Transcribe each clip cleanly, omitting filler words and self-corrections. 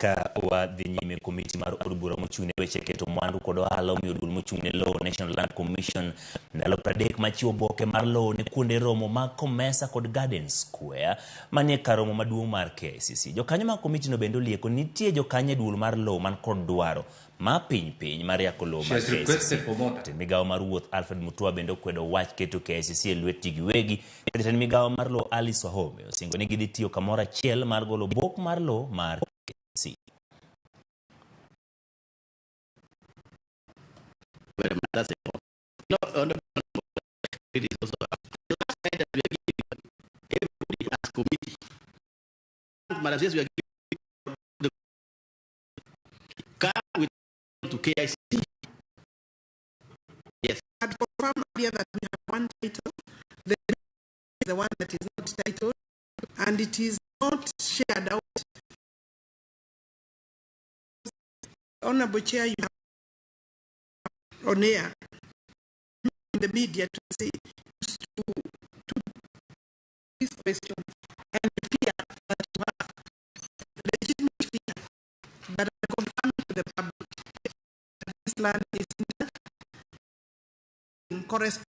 ka wadhi nyime komiti mar od bura mochung'ne weche keto mwandu kod ohala omiyo duol mochung'ne lowo National Land Commission ndalo 30 machiwo oboke mar lowo ne kuonde romo mag Komesa kod Garden Square manie kar romo maduong' mar KICC. Jokanyo mag komiti no bende olieko nitie jokanyo duol mar lowo man kod dwaro ma piny mar yako lowo mar KICC. Migawo mar wuoth Alfred Mutua bende okwedo wach keto KICC e lwet ji giwegi. Jatend migawo mar lowo Alice Wahome osingo ni gidhi tiyo kamoro achiel mar golo obok mar lowo mar KICC. That's it. It is also the last night that we are giving everybody as committee. Madam says we are giving the car with to KICC. Yes. I had confirmed earlier that we have one title. The one that is not titled, and it is not shared out. Honorable Chair, you have on air in the media to say to this question and fear that you have, legitimate fear, but I confirm to the public that this land is in correspondence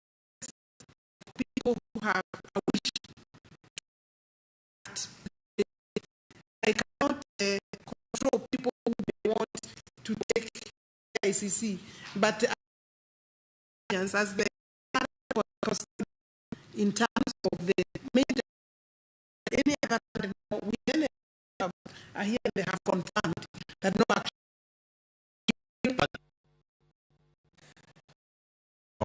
with people who have a wish. I cannot control people who want to take KICC, but as the in terms of the major any other we here they have confirmed